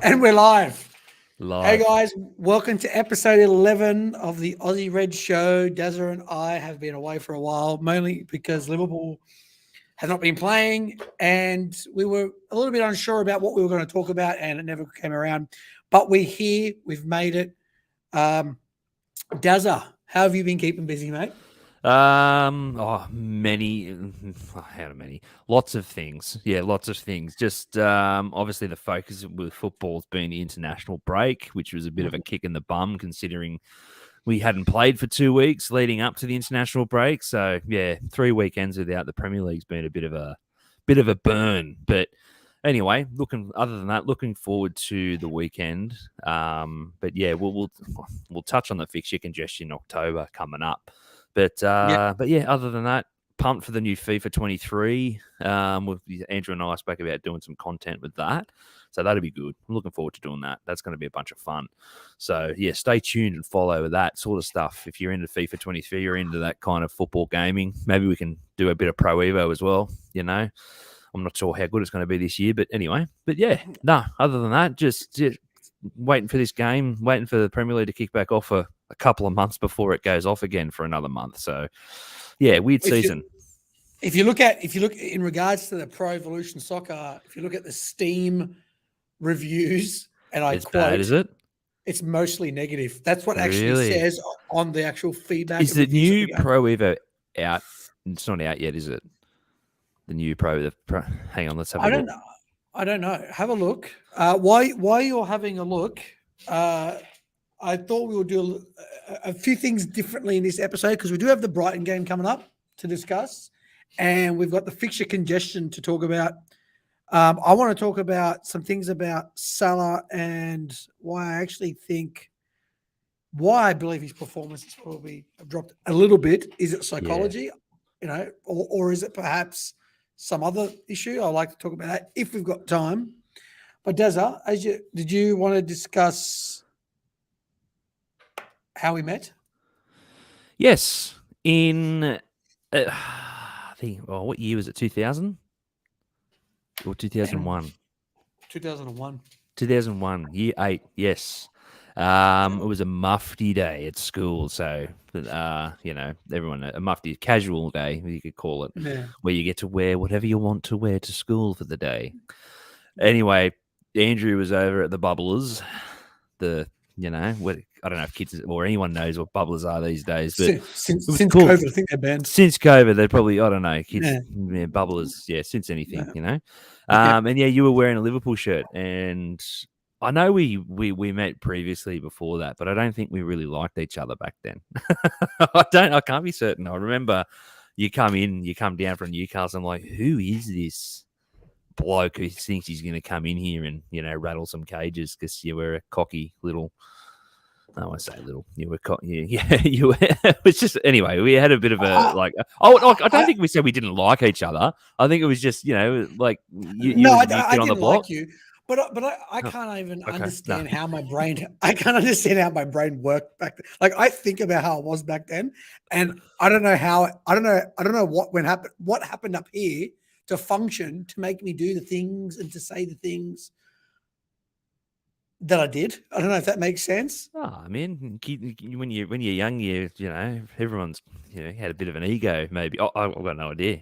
And we're live. Hey Live. guys, welcome to episode 11 of the Aussie Red Show. Dazza and I have been away for a while, mainly because Liverpool has not been playing and we were a little bit unsure about what we were going to talk about and it never came around. But we're here, we've made it. Dazza, how have you been keeping busy, mate? Many, how many? Lots of things. Yeah, lots of things. Just obviously the focus with football has been the international break, which was a bit of a kick in the bum considering we hadn't played for 2 weeks leading up to the international break. So yeah, 3 weekends without the Premier League's been a bit of a burn. But anyway, looking forward to the weekend. But yeah, we'll touch on the fixture congestion in October coming up. But yeah, other than that, pumped for the new FIFA 23. With Andrew and I spoke about doing some content with that. So that'll be good. I'm looking forward to doing that. That's going to be a bunch of fun. So yeah, stay tuned and follow that sort of stuff. If you're into FIFA 23, you're into that kind of football gaming, maybe we can do a bit of Pro Evo as well, I'm not sure how good it's going to be this year, but anyway. But yeah, no, other than that, just waiting for this game, waiting for the Premier League to kick back off for a couple of months before it goes off again for another month. So yeah, weird season. If you look in regards to the Pro Evolution Soccer, if you look at the Steam reviews, and I It's quote, bad, is it? It's mostly negative. That's what actually Really? says on the actual feedback. Is the new Pro Evo out? It's not out yet, is it? The new Pro. Hang on, let's have a look. I don't know. Have a look. While you're having a look, I thought we would do a few things differently in this episode because we do have the Brighton game coming up to discuss, and we've got the fixture congestion to talk about. I want to talk about some things about Salah and why I believe his performance has probably dropped a little bit. Is it psychology, or is it perhaps some other issue? I'd like to talk about that if we've got time. But Dazza, did you want to discuss how we met? Yes, in I think. Oh, what year was it? 2000 or 2001? 2001. 2001, year 8. Yes. It was a mufti day at school, so everyone a mufti casual day, you could call it, where you get to wear whatever you want to wear to school for the day. Anyway, Andrew was over at the Bubblers. I don't know if kids or anyone knows what Bubblers are these days, but since COVID, I think they're banned. Since COVID, they're probably, I don't know, kids, Bubblers, since anything, And yeah, you were wearing a Liverpool shirt, and I know we met previously before that, but I don't think we really liked each other back then. I can't be certain. I remember you come down from Newcastle. I'm like, who is this bloke who thinks he's going to come in here and rattle some cages because you were a cocky little. I won't say little. You were, you were. It was just anyway. We had a bit of a I don't think we said we didn't like each other. I think it was just like you. No, I didn't on the block. Like you, but I can't even understand how my brain. I can't understand how my brain worked back then. Like I think about how it was back then, and I don't know how. I don't know what happened up here to function to make me do the things and to say the things that I did. I don't know if that makes sense. Oh, I mean, when you're young, everyone's had a bit of an ego. Maybe I've got no idea.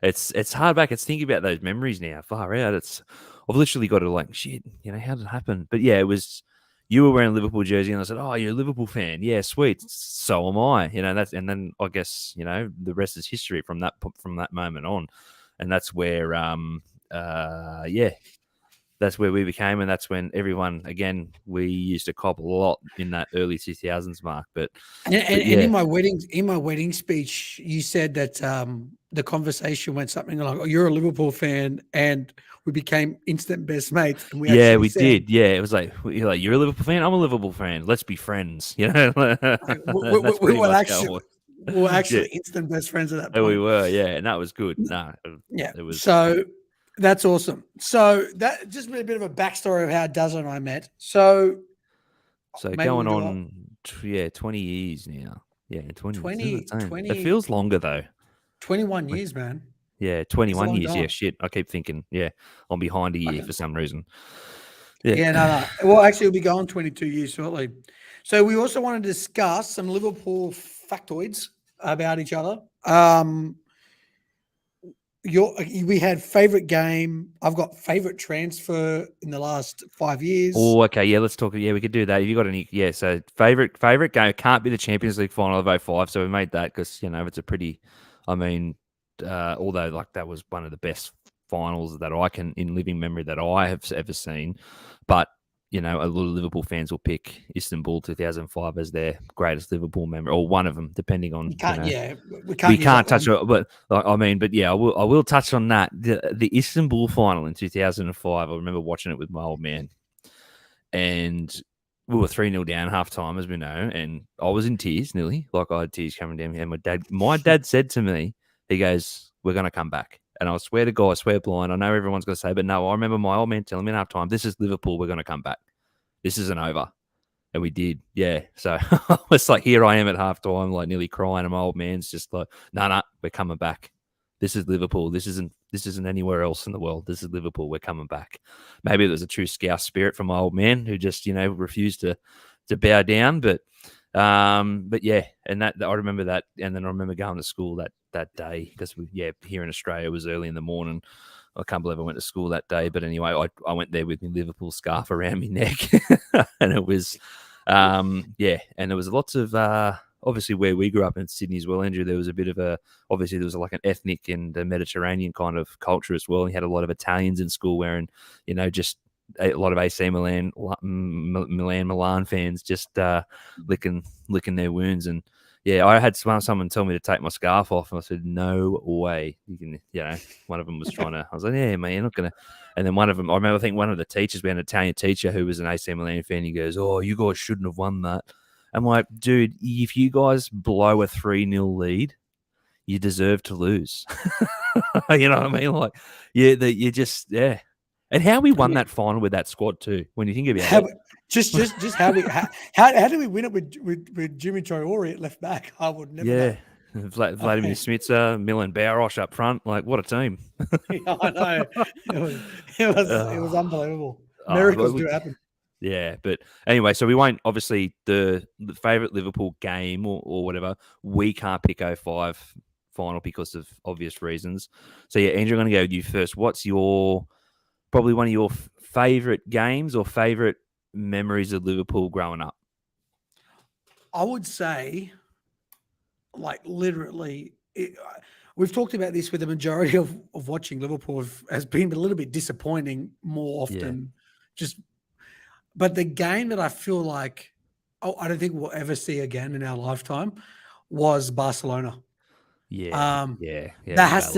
It's hard back. It's thinking about those memories now. Far out. I've literally got to like shit. How did it happen? But yeah, it was. You were wearing a Liverpool jersey, and I said, "Oh, you're a Liverpool fan? Yeah, sweet. So am I." And then I guess the rest is history from that moment on, and that's where that's where we became, and that's when everyone, again, we used to cop a lot in that early 2000s mark. But in my wedding speech, you said that the conversation went something like, "Oh, you're a Liverpool fan," and we became instant best mates. And we did. Yeah, it was like you're a Liverpool fan. I'm a Liverpool fan. Let's be friends. We were actually instant best friends at that point. We were, and that was good. It was so. That's awesome. So that just a bit of a backstory of how Dazza and I met. So going on, 20 years now. Yeah, 20. It feels longer though. 21 years, man. Yeah, 21 years. Yeah, shit. I keep thinking, I'm behind a year for some reason. Yeah. Yeah, no. Well, actually, it'll be going 22 years shortly. So we also want to discuss some Liverpool factoids about each other. We had favorite game. I've got favorite transfer in the last 5 years. Oh, okay. Yeah, let's talk. Yeah, we could do that. If you got any, yeah. So favorite game, it can't be the Champions League final of 05. So we made that because it's a pretty. I mean, although like that was one of the best finals that I can in living memory that I have ever seen, but a lot of Liverpool fans will pick Istanbul 2005 as their greatest Liverpool memory, or one of them, depending on. Yeah, we can't touch it, but yeah, I will touch on that. The Istanbul final in 2005. I remember watching it with my old man, and we were 3-0 down half time, as we know, and I was in tears nearly, like I had tears coming down. And my dad said to me, he goes, "We're going to come back." And I swear to God, I swear blind. I know everyone's going to say, but no, I remember my old man telling me at half time, "This is Liverpool. We're going to come back. This isn't over." And we did, yeah. So it's like, here I am at half time, like nearly crying. And my old man's just like, no, we're coming back. This is Liverpool. This isn't anywhere else in the world. This is Liverpool. We're coming back. Maybe it was a true Scouse spirit from my old man who just, refused to bow down. But yeah, and that I remember that, and then I remember going to school that day because here in Australia it was early in the morning. I can't believe I went to school that day. But anyway, I went there with my Liverpool scarf around my neck, and it was, and there was lots of obviously where we grew up in Sydney as well, Andrew. There was a bit of obviously there was like an ethnic and a Mediterranean kind of culture as well. You had a lot of Italians in school wearing, just a lot of AC Milan fans just licking their wounds. And yeah, I had someone tell me to take my scarf off, and I said, "No way." You can, one of them was trying to. I was like, "Yeah, man, you're not gonna." And then one of them, I remember, I think one of the teachers, we had an Italian teacher who was an AC Milan fan. He goes, "Oh, you guys shouldn't have won that." I'm like, dude, if you guys blow a 3-0 lead, you deserve to lose. You know what I mean? Like, you just. And how we won that final with that squad too. When you think about it, just how do we win it with Jimmy Traore at left back? I would never. Yeah, Vladimir Smitsa, Milan Baroš up front. Like, what a team! Yeah, I know. It was unbelievable. Miracles do happen. Yeah, but anyway, so we won't obviously the favorite Liverpool game or whatever. We can't pick 05 final because of obvious reasons. So yeah, Andrew, I'm going to go with you first. What's probably one of your favorite games or favorite memories of Liverpool growing up? I would say, like literally, we've talked about this with the majority of watching Liverpool has been a little bit disappointing more often. But the game that I feel like I don't think we'll ever see again in our lifetime was Barcelona. That has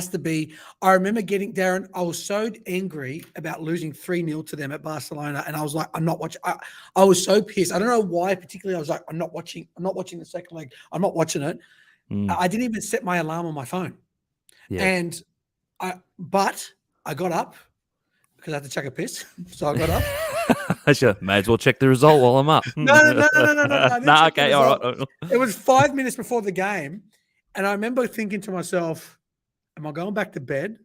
to be. I remember getting Darren. I was so angry about losing 3-0 to them at Barcelona, and I was like, I'm not watching. I was so pissed. I don't know why particularly. I was like, I'm not watching the second leg. I'm not watching it. I didn't even set my alarm on my phone, and but I got up because I had to chuck a piss, so I got up. Sure, may as well check the result while I'm up. No. Okay, all right. It was 5 minutes before the game. And I remember thinking to myself, am I going back to bed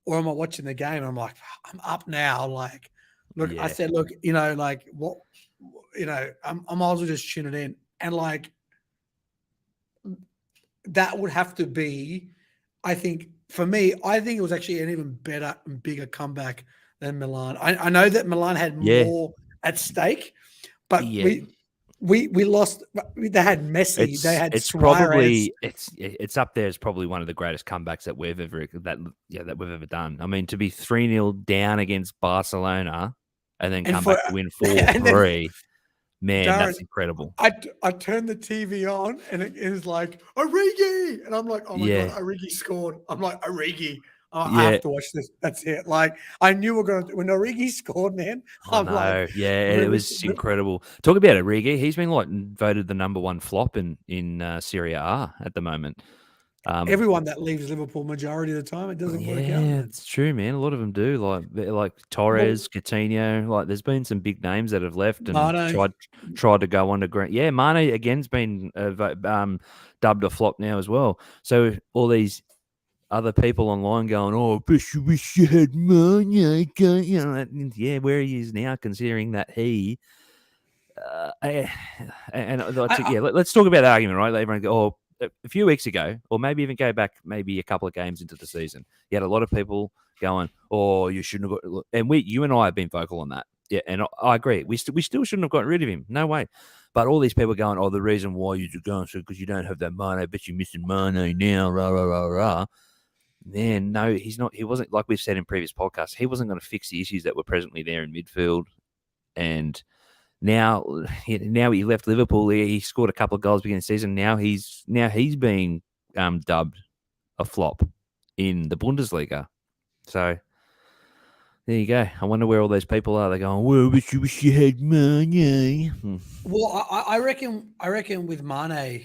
or am I watching the game? And I'm like, I'm up now. Like, look, I said, look, like what, I might as well just tune it in. And like, that would have to be, I think, for me, I think it was actually an even better and bigger comeback than Milan. I know that Milan had more at stake, but we lost. They had Messi. They had it's Suarez. Probably it's up there as probably one of the greatest comebacks that we've ever done. I mean, to be 3-0 down against Barcelona and then come back to win 4-3. Man, Darren, that's incredible. I turned the TV on and it is like Origi, and I'm like, oh my god, Origi scored. I'm like, Origi. I have to watch this. That's it. Like, I knew when Origi scored, man. It was incredible. Talk about Origi. He's been voted the number one flop in Serie A at the moment. Everyone that leaves Liverpool, majority of the time, it doesn't work out. Yeah, it's true, man. A lot of them do. Like Torres, Coutinho. Like, there's been some big names that have left and tried to go on to Grant. Yeah, Mane again's been dubbed a flop now as well. So all these other people online going, "Oh, I wish you had money." Yeah, where he is now, considering that he. Let's talk about the argument, right? Everyone go, "Oh, a few weeks ago, or maybe even go back maybe a couple of games into the season, you had a lot of people going, "Oh, you shouldn't have got," and you and I have been vocal on that. Yeah, and I agree. We still shouldn't have gotten rid of him. No way. But all these people going, "Oh, the reason why you're going so because you don't have that money. I bet you're missing money now." Rah rah rah rah. Man, no, he's not. He wasn't, like we've said in previous podcasts. He wasn't going to fix the issues that were presently there in midfield, and now he left Liverpool. He scored a couple of goals beginning of the season. Now he's being dubbed a flop in the Bundesliga. So there you go. I wonder where all those people are. They're going, "Well, wish you had money." Well, I reckon with Mane,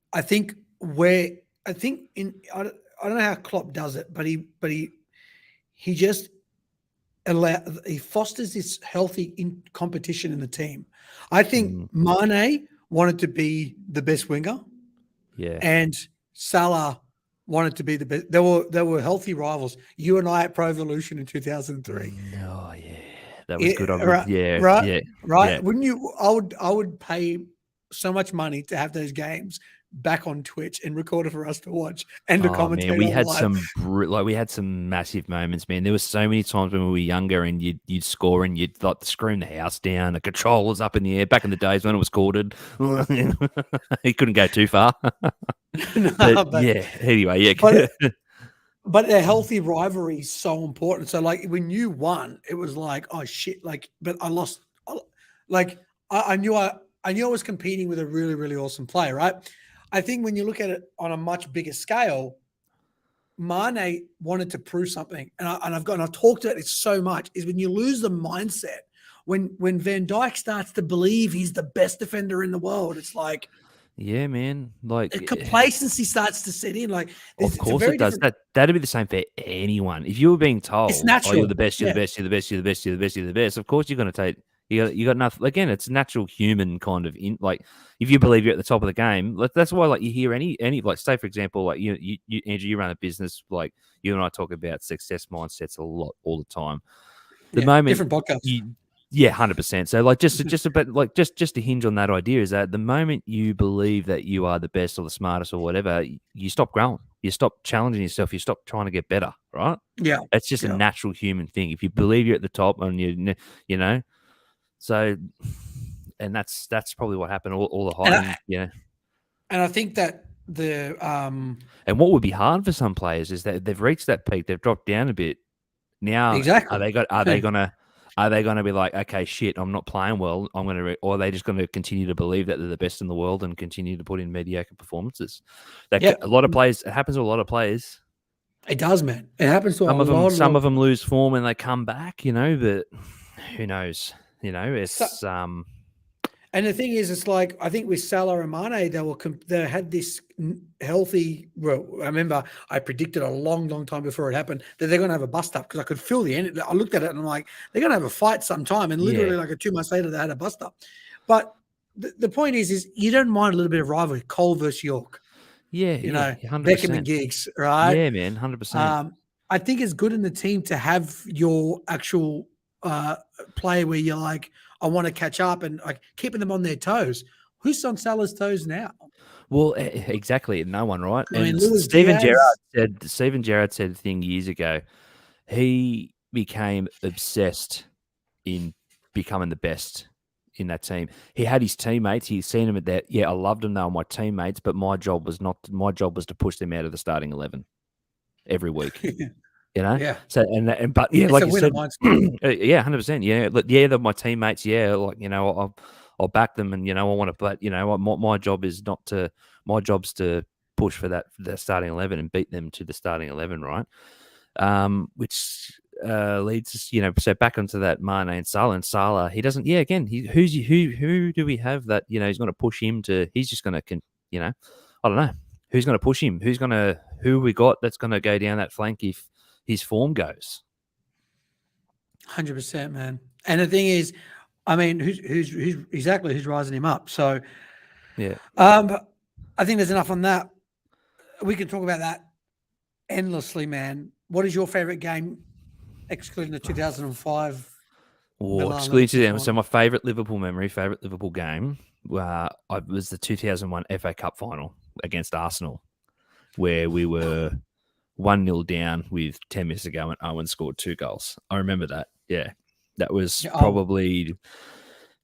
I think I don't know how Klopp does it, but he just he fosters this healthy competition in the team. I think Mane wanted to be the best winger, and Salah wanted to be the best. They were healthy rivals. You and I at Pro Evolution in 2003. Oh yeah, that was good. Right, Yeah. Wouldn't you? I would pay so much money to have those games back on Twitch and record it for us to watch and to commentate. Man, we had some massive moments, man. There were so many times when we were younger and you'd score and you'd like scream the house down, the controllers up in the air. Back in the days when it was corded, he couldn't go too far. Anyway, But a healthy rivalry is so important. So like when you won, it was like, oh shit, like, but I lost. Like I knew I was competing with a really, really awesome player, right? I think when you look at it on a much bigger scale, Mane wanted to prove something, and I've talked about it so much, is when you lose the mindset, when Van Dijk starts to believe he's the best defender in the world, it's like, yeah, man, like complacency starts to set in. Like, of course it does. That'd be the same for anyone. If you were being told, it's natural. "Oh, you're the best, you're the best, you're the best, you're the best, you're the best, you're the best," of course you're going to take. You got nothing. Again, it's natural human kind of like if you believe you're at the top of the game. That's why like you hear any like say for example like you Andrew, you run a business, like you and I talk about success mindsets a lot all the time. The moment different podcasts. 100%. So like just to hinge on that idea is that the moment you believe that you are the best or the smartest or whatever, you stop growing, you stop challenging yourself, you stop trying to get better, right? Yeah, it's just a natural human thing. If you believe you're at the top and you know. So, and that's probably what happened. All the hype, And I think that and what would be hard for some players is that they've reached that peak, they've dropped down a bit. Now, exactly, are they gonna be like, okay, shit, I'm not playing well, or are they just going to continue to believe that they're the best in the world and continue to put in mediocre performances? A lot of players. It happens to a lot of players. It does, man. It happens to some of them lose form and they come back, but who knows? It's and the thing is, it's like I think with Salah and Mane, they had this healthy. Well, I remember I predicted a long time before it happened that they're going to have a bust up because I could feel the end. I looked at it and I'm like, they're going to have a fight sometime, and literally like 2 months later they had a bust up. But the point is you don't mind a little bit of rivalry, Cole versus York. 100%. Beckham and Giggs, right? Yeah, man, 100%. I think it's good in the team to have your actual player where you're like, I want to catch up and like keeping them on their toes. Who's on Salah's toes now? Well, exactly. No one, right? I mean, Steven Gerrard said a thing years ago. He became obsessed in becoming the best in that team. He had his teammates. He's seen them at that. Yeah, I loved them. They were my teammates, but my job was to push them out of the starting 11 every week. Yeah. So but yeah, it's like you said, 100%. Yeah, they're my teammates. Yeah, like I'll back them, and I want to. But my job is not to. My job's to push for the starting 11 and beat them to the starting 11, right? Which leads us, so back onto that Mane and Salah. And Salah, he doesn't. Yeah, again, who do we have that he's going to push him to? He's just going to, I don't know who's going to push him. Who we got that's going to go down that flank if his form goes. 100%, man. And the thing is, I mean, who's rising him up? So, yeah. I think there's enough on that. we can talk about that endlessly, man. What is your favorite game, excluding the 2005 Or Milan excluding Liverpool them. So final? my favourite Liverpool memory, favourite Liverpool game, was the 2001 FA Cup final against Arsenal, where we were 1-0 down with 10 minutes to go and Owen scored 2 goals. I remember that. Yeah. That was Yeah, oh, probably,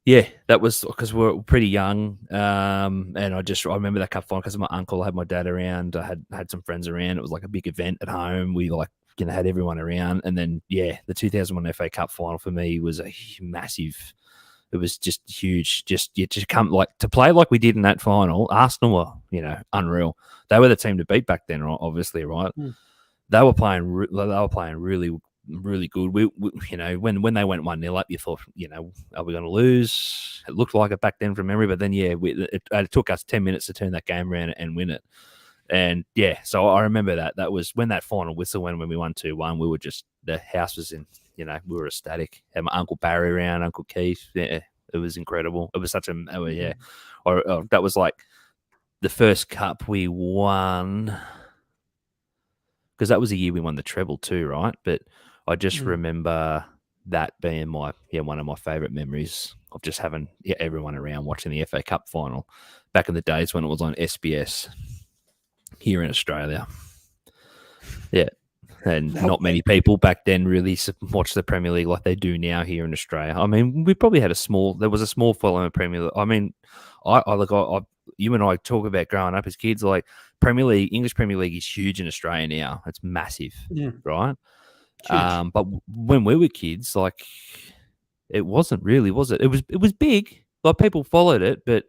yeah, that was because we were pretty young. And I remember that cup final because my uncle had my dad around. I had some friends around. It was like a big event at home. We had everyone around. And then, yeah, the 2001 FA Cup final for me was a massive. It was just huge. Just to play like we did in that final. Arsenal were, unreal. They were the team to beat back then, obviously, right? Mm. They were playing really, really good. We when they went 1-0 up, you thought, are we going to lose? It looked like it back then from memory, but then it took us 10 minutes to turn that game around and win it. And yeah, so I remember that was when that final whistle went, when we won 2-1. We were just, the house was in, we were ecstatic. Had my Uncle Barry around, Uncle Keith. Yeah, it was incredible. It was such a that was like the first cup we won, because that was the year we won the treble too, right? But I just remember that being one of my favourite memories of just having everyone around watching the FA Cup final back in the days when it was on SBS here in Australia. Yeah. And not many people back then really watched the Premier League like they do now here in Australia. I mean, we probably had there was a small following of Premier League. I mean, you and I talk about growing up as kids, like Premier League, English Premier League is huge in Australia now. It's massive, right? Huge. But when we were kids, like, it wasn't really, was it? It was big. Like, people followed it, but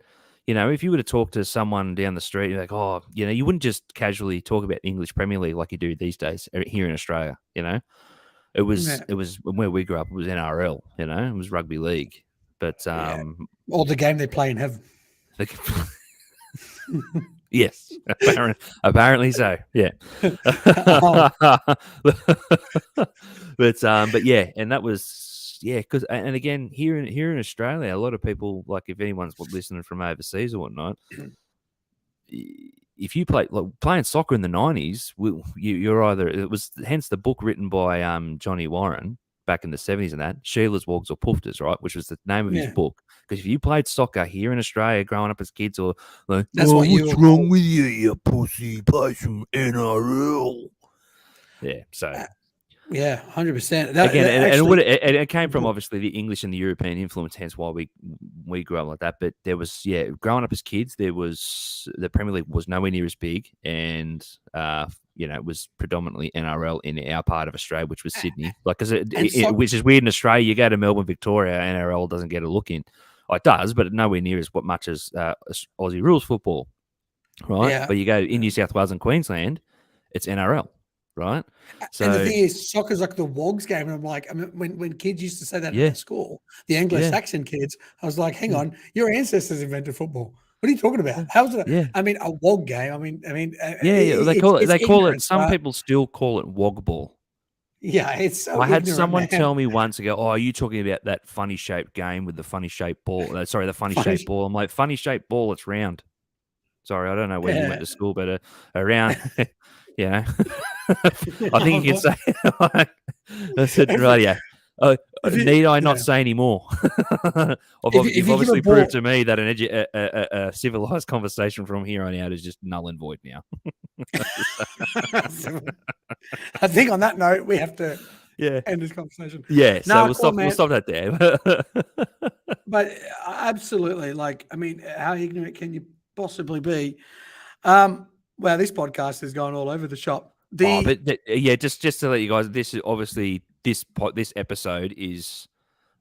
if you were to talk to someone down the street, you're like, oh, you wouldn't just casually talk about English Premier League like you do these days here in Australia. It was where we grew up. It was NRL. It was rugby league. But or the game they play in heaven. Yes, apparently so. Yeah. But yeah, and that was. Yeah, because and again here in Australia, a lot of people, like, if anyone's listening from overseas or whatnot, if you playing soccer in the 90s, you're either, it was hence the book written by Johnny Warren back in the 70s and that, Sheila's, Wogs or Poofters, right, which was the name of his book. Because if you played soccer here in Australia growing up as kids, or like, that's what's wrong with you pussy, play some NRL. Yeah, so. Yeah, 100%. And it came from obviously the English and the European influence, hence why we grew up like that. But there was, growing up as kids, the Premier League was nowhere near as big, and it was predominantly NRL in our part of Australia, which was Sydney. Like, which is weird in Australia. You go to Melbourne, Victoria, NRL doesn't get a look in. It does, but nowhere near as much as Aussie rules football, right? Yeah. But you go in New South Wales and Queensland, it's NRL. Right. So, and the thing is, soccer's like the Wogs game. And I'm like, when kids used to say that at school, the Anglo-Saxon kids, I was like, hang on, your ancestors invented football. What are you talking about? How's it? Yeah. I mean, a Wog game. They call it. Some people still call it Wog ball. Yeah, it's so. I had someone tell me once ago, "Oh, are you talking about that funny shaped game with the funny shaped ball? The funny shaped ball." I'm like, funny shaped ball, it's round. Sorry, I don't know where you went to school, but around. Yeah, I think you can say. I said, right, yeah. Need I not say any more? You've obviously proved to me that a civilized conversation from here on out is just null and void now. I think on that note, we have to end this conversation. Yeah, so we'll stop that there. But absolutely, like, I mean, how ignorant can you possibly be? Well, this podcast has gone all over the shop. Just to let you guys, this is obviously this episode is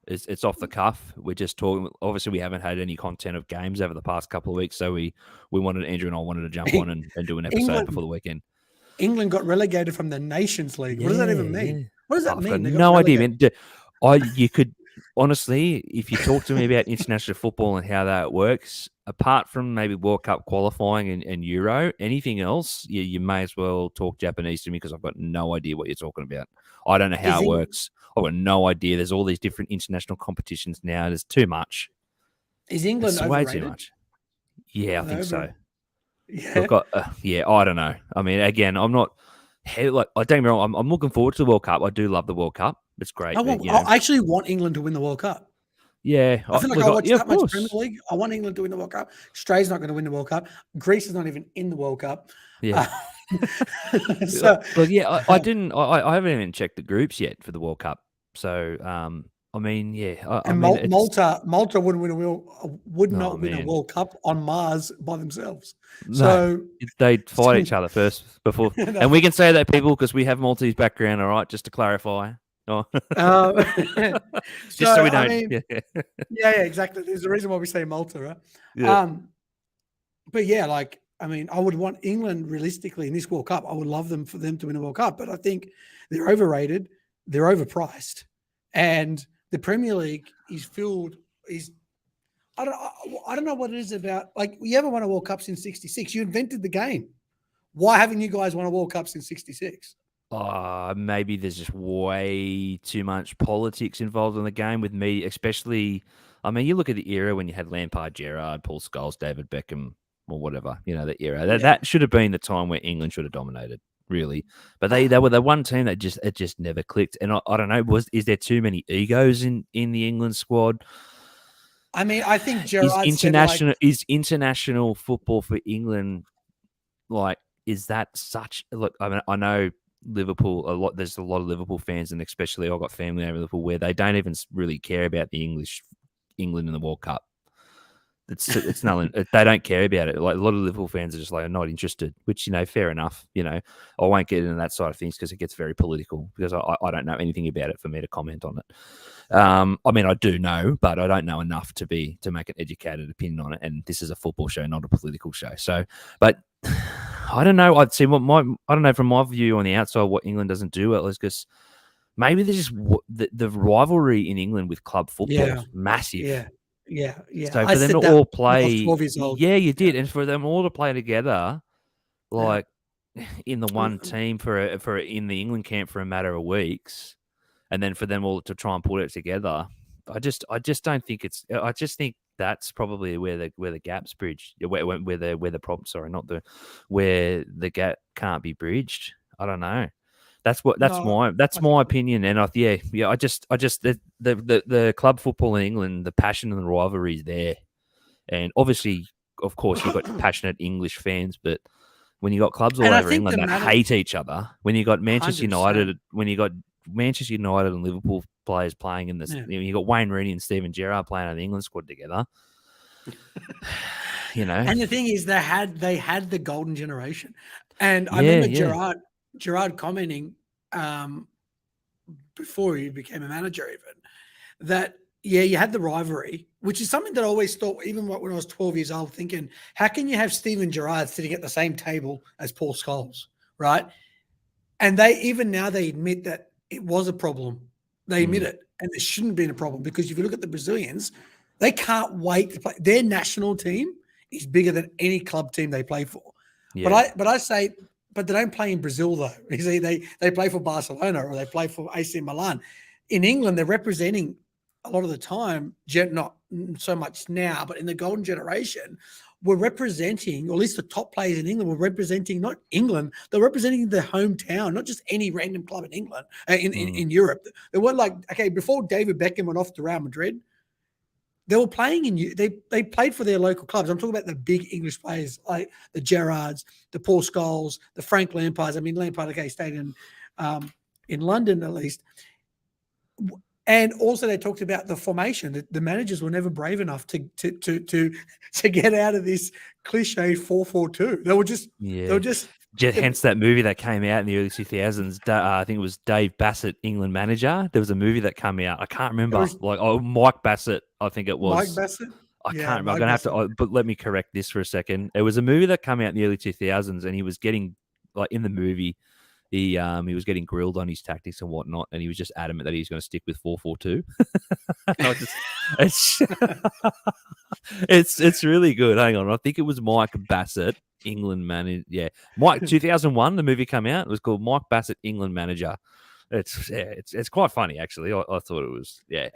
it's off the cuff. We're just talking. Obviously, we haven't had any content of games over the past couple of weeks, so we wanted, Andrew and I wanted to jump on and do an episode before the weekend. England got relegated from the Nations League. What does that even mean? Yeah. What does that mean? I've got no idea, man. You could. Honestly, if you talk to me about international football and how that works, apart from maybe World Cup qualifying and Euro, anything else, you may as well talk Japanese to me, because I've got no idea what you're talking about. I don't know how it works. I've got no idea. There's all these different international competitions now. There's too much. Is England overrated? Way too much. Yeah, I think so. Yeah. Look, I don't know. I mean, again, I'm not like I don't get me wrong. I'm looking forward to the World Cup. I do love the World Cup. It's great, but I actually want England to win the World Cup. yeah. I feel like I watch Yeah, of that much Premier course. League. I want England to win the World Cup. Australia's not going to win the World Cup. Greece is not even in the World Cup. Yeah. Uh, so, Look, yeah, I didn't. I haven't even checked the groups yet for the World Cup. So, I mean, yeah, I and mean, it's Malta would oh not win a man, World Cup on Mars by themselves. no, So, they'd fight each other first before, and we can say that people because we have Maltese background. All right, just to clarify. Oh. uh, Just so we I don't. mean, Yeah, yeah, exactly. There's a reason why we say Malta, right? yeah. But yeah, like I mean, I would want England realistically in this World Cup. I would love them for them to win a World Cup, but I think they're overrated, they're overpriced, and the Premier League is filled. Is I don't know what it is about. Like you haven't won a World Cup since '66. You invented the game. Why haven't you guys won a World Cup since '66? Maybe there's just way too much politics involved in the game with me, especially. I mean, you look at the era when you had Lampard, Gerrard, Paul Scholes, David Beckham, or whatever. You know, the era that should have been the time where England should have dominated, really. But they were the one team that just never clicked. And I don't know, is there too many egos in the England squad? I mean, I think Gerrard said like, is international football for England like is that such look? I mean, I know Liverpool a lot. There's a lot of Liverpool fans, and especially I've got family over Liverpool where they don't even really care about the England in the World Cup. It's nothing. They don't care about it. Like a lot of Liverpool fans are just like not interested, which fair enough. I won't get into that side of things because it gets very political. Because I don't know anything about it for me to comment on it. I mean, I do know, but I don't know enough to make an educated opinion on it. And this is a football show, not a political show. So, but I don't know. I'd say I don't know from my view on the outside what England doesn't do well is because maybe there's just the rivalry in England with club football is massive. Yeah. So for them to all play, I was 12 years old. yeah, you did, and for them all to play together, like in the one team for in the England camp for a matter of weeks, and then for them all to try and put it together, I just don't think it's. I just think that's probably where the gap's bridged, where the problem. Sorry, not where the gap can't be bridged. I don't know. That's my opinion, and I just the club football in England, the passion and the rivalry is there, and obviously, of course, you've got passionate English fans, but when you got clubs all over England that hate each other, when you got Manchester 100%. Manchester United and Liverpool players playing in this, you got Wayne Rooney and Steven Gerrard playing in the England squad together. And the thing is, they had the golden generation, and I remember Gerrard commenting before he became a manager, even that you had the rivalry, which is something that I always thought, even when I was 12 years old, thinking, how can you have Steven Gerrard sitting at the same table as Paul Scholes, right? And they admit that it was a problem. They admit it, and it shouldn't have been a problem because if you look at the Brazilians, they can't wait to play. Their national team is bigger than any club team they play for. Yeah. But I say, but they don't play in Brazil though. You see, they play for Barcelona or they play for AC Milan. In England, they're representing a lot of the time, not so much now, but in the golden generation, we're representing, or at least the top players in England were representing not England, they're representing their hometown, not just any random club in England, in Europe. They weren't like, okay, before David Beckham went off to Real Madrid, they were playing they played for their local clubs. I'm talking about the big English players like the Gerrards, the Paul Scholes, the Frank Lampards. I mean, Lampard, okay, stayed in London at least. And also they talked about the formation. The managers were never brave enough to get out of this cliche 4-4-2. They were just hence that movie that came out in the early 2000s. I think it was Dave Bassett, England manager. There was a movie that came out. I can't remember. Mike Bassett, I think it was. Mike Bassett? I can't remember. I'm going to have to, but let me correct this for a second. It was a movie that came out in the early 2000s, and he was getting, like in the movie, he was getting grilled on his tactics and whatnot, and he was just adamant that he's going to stick with 4-4-2. It's really good. Hang on, I think it was Mike Bassett, England manager. Yeah, Mike 2001. The movie came out. It was called Mike Bassett, England manager. It's quite funny actually. I thought it was they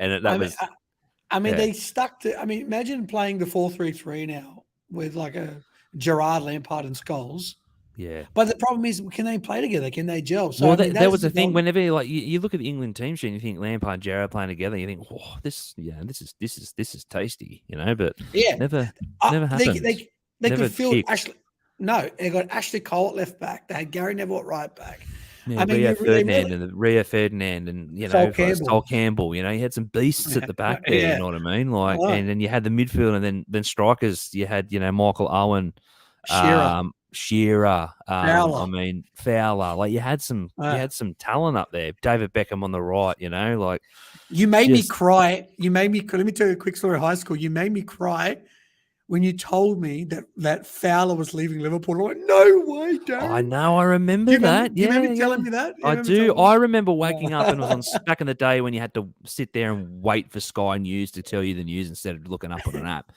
stuck to. I mean, imagine playing the 4-3-3 now with like a Gerrard, Lampard, and Scholes. Yeah. But the problem is, can they play together? Can they gel? So Well, I mean, that was the thing. Whenever you look at the England team sheet and you think Lampard and Gerrard playing together, you think, oh, this is tasty, But yeah, never they happened. They Never could feel kicked. Ashley. No, they got Ashley Cole at left back. They had Gary Neville at right back. Yeah, I mean, Rio Ferdinand and Sol Campbell. You had some beasts at the back there. Yeah. You know what I mean? And then you had the midfield, and then strikers. You had Michael Owen, Shearer. Fowler. I mean Fowler. Like you had some talent up there. David Beckham on the right. You made me cry. Let me tell you a quick story of high school. You made me cry when you told me that Fowler was leaving Liverpool. I'm like, no way, Darren. I know. I remember that. You remember telling me that? I do. I remember waking up and it was on back in the day when you had to sit there and wait for Sky News to tell you the news instead of looking up on an app.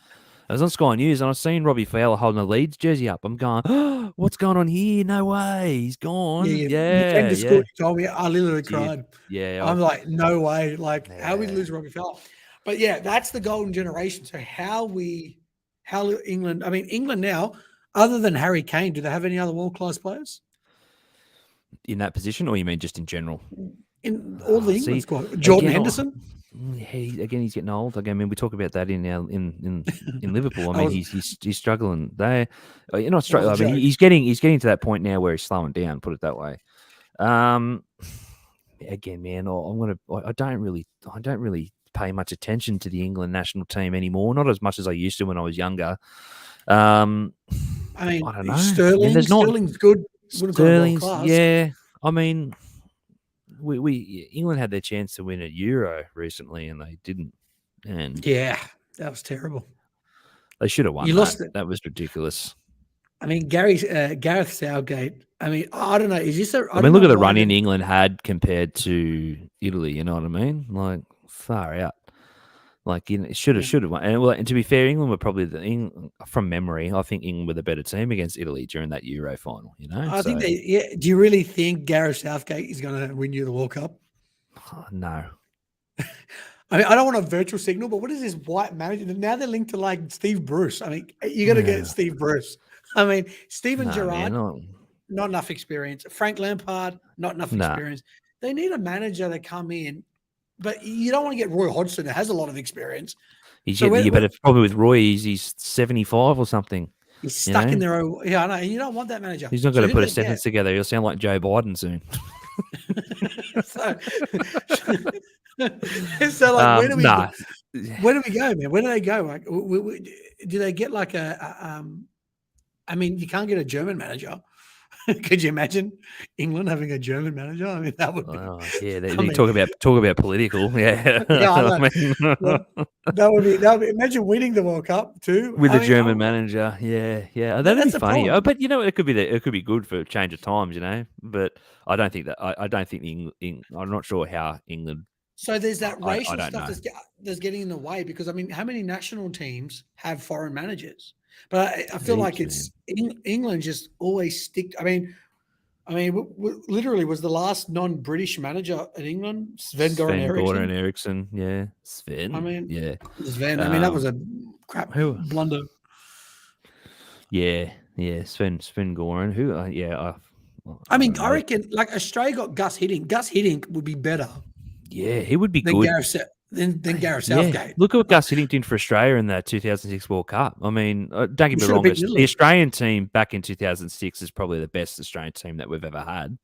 I was on Sky News and I was seeing Robbie Fowler holding a Leeds jersey up. I'm going, oh, what's going on here? No way. He's gone. Yeah. Came to school, you told me. I literally cried. Yeah. I'm like, no way. Like, how we lose Robbie Fowler? But yeah, that's the golden generation. So how England, I mean, England now, other than Harry Kane, do they have any other world-class players? In that position, or you mean just in general? In all the England squad. Jordan Henderson? He's getting old. Again, I mean, we talk about that in Liverpool. I mean, he's struggling. They're not struggling. I mean, he's getting to that point now where he's slowing down. Put it that way. Again, man, I don't really pay much attention to the England national team anymore. Not as much as I used to when I was younger. I mean, I don't know. Sterling's good. Sterling's, yeah. I mean, England had their chance to win a Euro recently, and they didn't. And yeah, that was terrible. They should have won. You lost it. That was ridiculous. I mean, Gareth Southgate. I mean, I don't know. Is this a? I mean, look at the run in England had compared to Italy. You know what I mean? Like far out. Like should have won. And to be fair, England were probably from memory. I think England were the better team against Italy during that Euro final. I think do you really think Gareth Southgate is going to win you the World Cup? No. I mean, I don't want a virtual signal, but what is this white manager? Now they're linked to like Steve Bruce. I mean, you got to get Steve Bruce. I mean, Steven Gerrard, not enough experience. Frank Lampard, not enough experience. They need a manager to come in. But you don't want to get Roy Hodgson, that has a lot of experience. But probably with Roy, he's 75 or something. He's stuck in there. Yeah, I know. You don't want that manager. He's not going to put a sentence together. He'll sound like Joe Biden soon. So like, where do we go, man? Where do they go? Like, do they get like I mean, you can't get a German manager. Could you imagine England having a German manager? I mean, that would be. Yeah, they talk about political. Yeah, I mean, that would be. Imagine winning the World Cup too with a German manager. Yeah. That'd be funny. But it could be it could be good for a change of times. But I don't think that. I don't think I'm not sure how England. So there's that racial stuff that's getting in the way because I mean, how many national teams have foreign managers? But I feel like it's England just always stick. I mean, literally was the last non-British manager at England Sven-Göran Eriksson. Yeah, Sven. I mean, yeah, Sven. I mean, that was a crap blunder. Yeah, Sven-Göran. Who? I mean, I reckon like Australia got Gus Hiddink. Gus Hiddink would be better. Yeah, he would be good. Than Gareth Southgate. Look at what Gus Hiddink did for Australia in that 2006 World Cup. I mean, don't get me wrong, the Australian team back in 2006 is probably the best Australian team that we've ever had.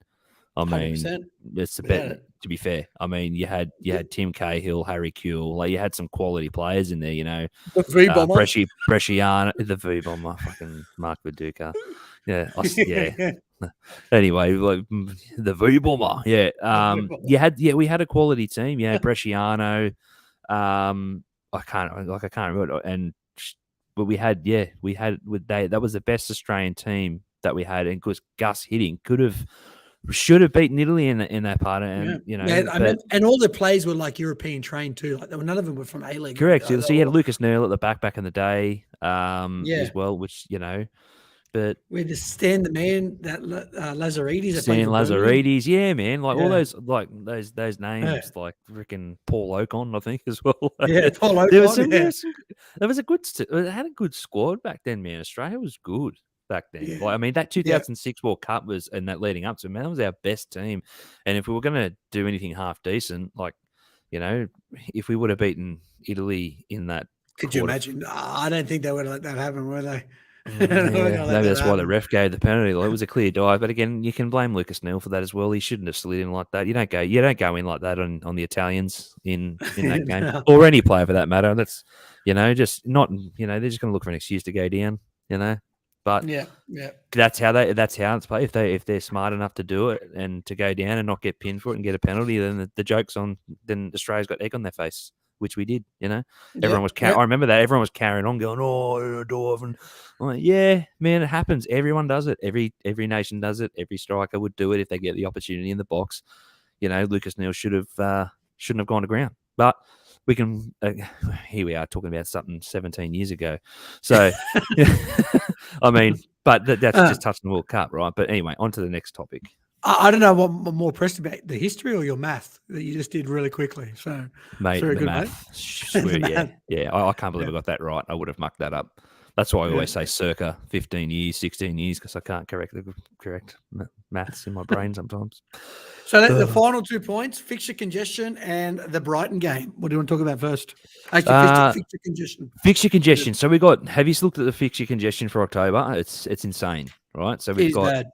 I mean, 100%. It's the best. To be fair, I mean, you had Tim Cahill, Harry Kewell, like you had some quality players in there. The V bomber, Bresciano, the V bomber, fucking Mark Viduka. Yeah. Anyway, like the V bomber. Yeah. We had a quality team. Yeah, Bresciano. I can't remember. But we had that was the best Australian team that we had, and because Gus Hiddink should have beaten Italy in that part, and and all the players were like European trained too. Like none of them were from A-League. Correct. So you had Lucas Nurl at the back in the day, as well, which But we had to stand the man that Lazaridis that played Stan for Birmingham. Lazaridis, yeah, man, like all Yeah. those names, like freaking Paul Ocon, I think as well. Yeah, Paul There was Ocon. some, Yeah, there was a good, it had a good squad back then, man. Australia was good back then. yeah, Like, I mean, that yeah. 2006 World Cup was, and that leading up to it, man, that was our best team. And if we were going to do anything half decent, like, if we would have beaten Italy in that Could you quarter. imagine? I don't think they would have let that happen, were they? Yeah, maybe that's why the ref gave the penalty. Like, it was a clear dive, but again, you can blame Lucas Neal for that as well. He shouldn't have slid in like that. You don't go in like that on the Italians in that game, No. or any player for that matter. That's just not. They're just going to look for an excuse to go down. But Yeah. that's how it's played. If they're smart enough to do it and to go down and not get pinned for it and get a penalty, then the joke's on. Then Australia's got egg on their face, which we did. Everyone was. I remember that everyone was carrying on, going, "Oh, Dove," and I'm like, "Yeah, man, it happens. Everyone does it. Every nation does it. Every striker would do it if they get the opportunity in the box." Lucas Neal shouldn't have gone to ground, but we can. Here we are talking about something 17 years ago. So, I mean, but that's just touching the World Cup, right? But anyway, on to the next topic. I don't know what I'm more pressed about, the history or your math that you just did really quickly. So, Mate, very the good, math. The math. Yeah. I can't believe I got that right. I would have mucked that up. That's why I always say circa 15 years, 16 years, because I can't correct maths in my brain sometimes. So the final 2 points: fixture congestion and the Brighton game. What do you want to talk about first? Actually, fixture congestion. Fixture congestion. So we got. Have you looked at the fixture congestion for October? It's insane, right? So we've got. Bad.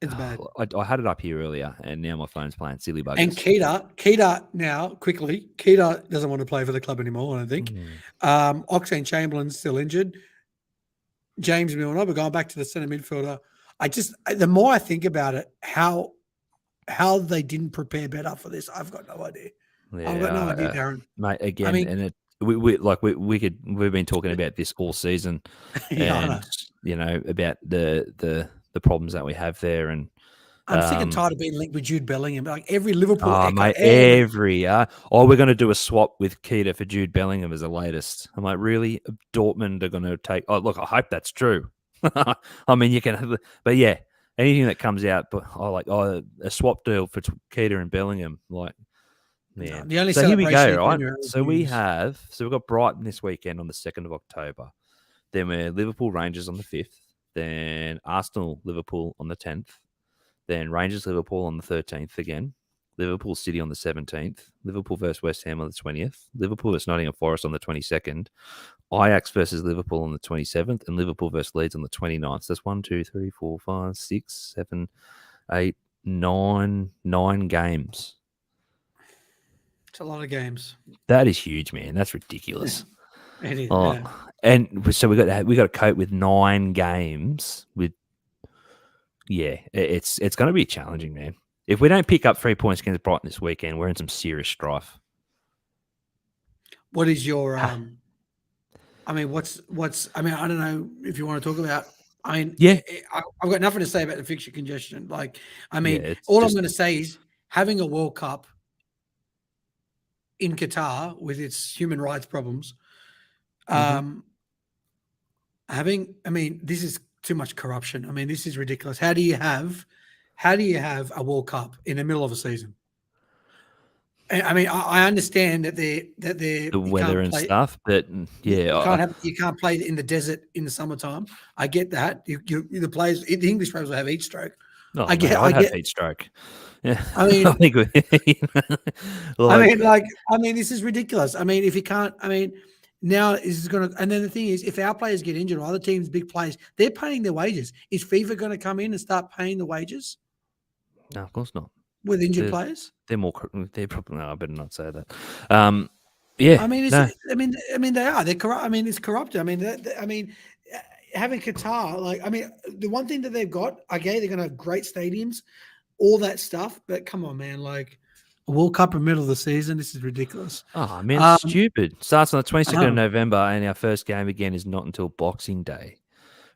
It's bad. I had it up here earlier, and now my phone's playing silly buggers. And Keita now, quickly, Keita doesn't want to play for the club anymore, I don't think. Oxlade Chamberlain's still injured. James Milner, we're going back to the centre midfielder. The more I think about it, how they didn't prepare better for this, I've got no idea. Yeah, I've got no idea, Darren. Mate, again, and we've been talking about this all season, and about the problems that we have there, and I'm sick and tired of being linked with Jude Bellingham. Like every Liverpool, we're going to do a swap with Keita for Jude Bellingham as the latest. I'm like, really? Dortmund are going to take? Oh, look, I hope that's true. I mean, you can have, but yeah, anything that comes out, but a swap deal for Keita and Bellingham, like. Yeah. The only so here we go, right? So we've got Brighton this weekend on the 2nd of October. Then we're Liverpool Rangers on the 5th. Then Arsenal Liverpool on the 10th. Then Rangers Liverpool on the 13th again. Liverpool City on the 17th. Liverpool versus West Ham on the 20th. Liverpool versus Nottingham Forest on the 22nd. Ajax versus Liverpool on the 27th. And Liverpool versus Leeds on the 29th. So that's 1, 2, 3, 4, 5, 6, 7, 8, 9 games. It's a lot of games. That is huge, man. That's ridiculous. Yeah. It is. And so we got to cope with 9 games. It's going to be challenging, man. If we don't pick up 3 points against Brighton this weekend, we're in some serious strife. What is your? I mean, what's? I mean, I don't know if you want to talk about. I mean, yeah, I've got nothing to say about the fixture congestion. Like, I mean, all I'm going to say is having a World Cup in Qatar with its human rights problems. I mean, this is too much corruption. I mean, this is ridiculous. How do you have a World Cup in the middle of a season? I mean, I understand that they're the weather and stuff, but yeah, you can't play in the desert in the summertime. I get that. The players, the English players will have heat stroke. Oh, I get heat stroke. Yeah, I mean, I mean, this is ridiculous. I mean, if you can't, I mean, now is going to, and then the thing is, if our players get injured or other teams, big players, they're paying their wages. Is FIFA going to come in and start paying the wages? No, of course not. With injured players, they're probably. No, I better not say that. Yeah, I mean, I mean, they are. They're corrupt. I mean, it's corrupted. I mean, having Qatar, like, I mean, the one thing that they've got, okay, they're going to have great stadiums, all that stuff, but come on, man, like a World Cup in the middle of the season, this is ridiculous. Oh man, it's stupid. Starts on the 22nd of November, and our first game again is not until Boxing Day.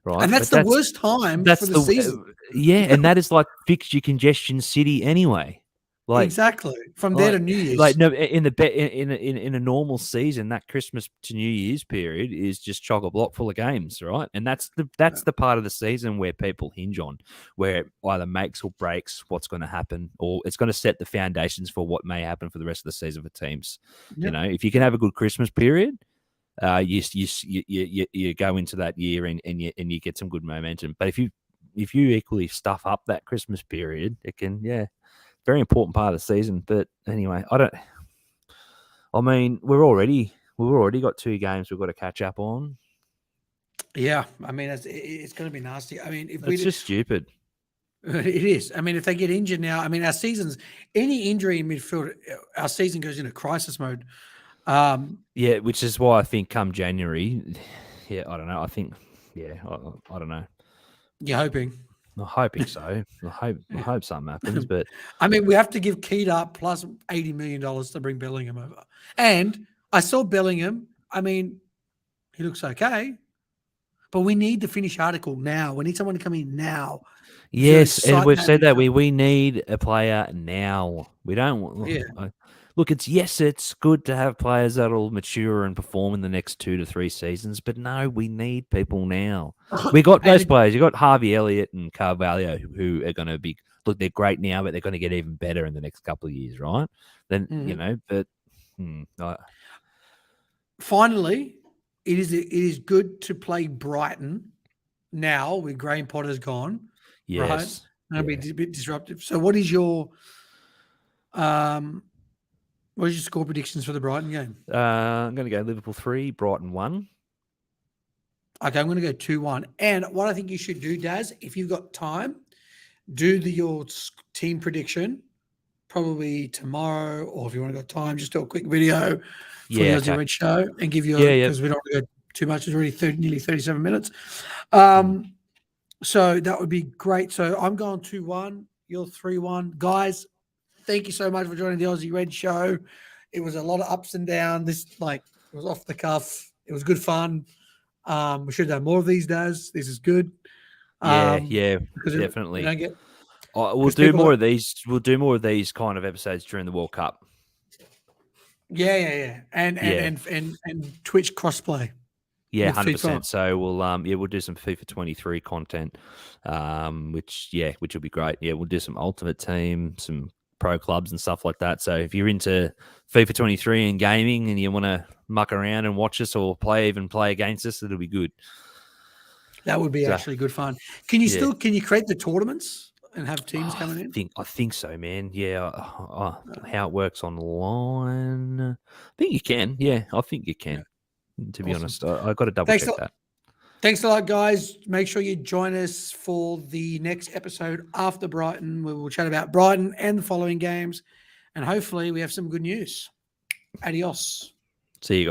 Right. And that's the worst time for the season. Yeah, and that is like fixture congestion city anyway. Like, exactly. From there to New Year's. no, in a normal season, that Christmas to New Year's period is just chock a block full of games, right? And that's the part of the season where people hinge on, where it either makes or breaks what's going to happen, or it's going to set the foundations for what may happen for the rest of the season for teams. Yep. If you can have a good Christmas period, you go into that year and you get some good momentum. But if you equally stuff up that Christmas period, it can very important part of the season. But anyway, we've already got 2 games we've got to catch up on. Yeah, I mean, it's going to be nasty. I mean, It's just stupid. It is. I mean, if they get injured now, I mean, our season's any injury in midfield, our season goes into crisis mode. Yeah, which is why I think come January, I don't know. I think, I don't know. You're hoping. I'm hoping so. I hope something happens, but I mean, we have to give Keita plus $80 million to bring Bellingham over. And I saw Bellingham. I mean, he looks okay, but we need the finished article now. We need someone to come in now. Yes, and we've said that we need a player now. We don't want. Yeah. Look, it's good to have players that'll mature and perform in the next 2 to 3 seasons, but no, we need people now. We got those players. You got Harvey Elliott and Carvalho, who are going to be they're great now, but they're going to get even better in the next couple of years, right? Then but finally, it is good to play Brighton now with Graham Potter's gone. Yes, right? That'll be a bit disruptive. So, what is your score predictions for the Brighton game? I'm going to go Liverpool 3, Brighton 1. Okay, I'm going to go 2-1. And what I think you should do, Daz, if you've got time, do your team prediction probably tomorrow, or if you want to got time, just do a quick video for the Aussie Red Show and give you because we don't want to go too much. It's already nearly 37 minutes. So that would be great. So I'm going 2-1. You're 3-1. Guys, thank you so much for joining the Aussie Red Show. It was a lot of ups and downs. It was off the cuff. It was good fun. We should have more of these days. This is good. Definitely. We'll do more of these. We'll do more of these kind of episodes during the World Cup. Yeah. And Twitch crossplay. Yeah, 100%. So we'll do some FIFA 23 content, which will be great. Yeah, we'll do some Ultimate Team, some pro clubs and stuff like that. So if you're into FIFA 23 and gaming and you want to muck around and watch us or play against us, it'll be good. That would be actually good fun. Can you create the tournaments and have teams coming in? I think so, man. Yeah. How it works online. I think you can. Yeah, I think you can. To be honest, I've got to double check that. Thanks a lot, guys. Make sure you join us for the next episode after Brighton. We will chat about Brighton and the following games. And hopefully we have some good news. Adios. See you guys.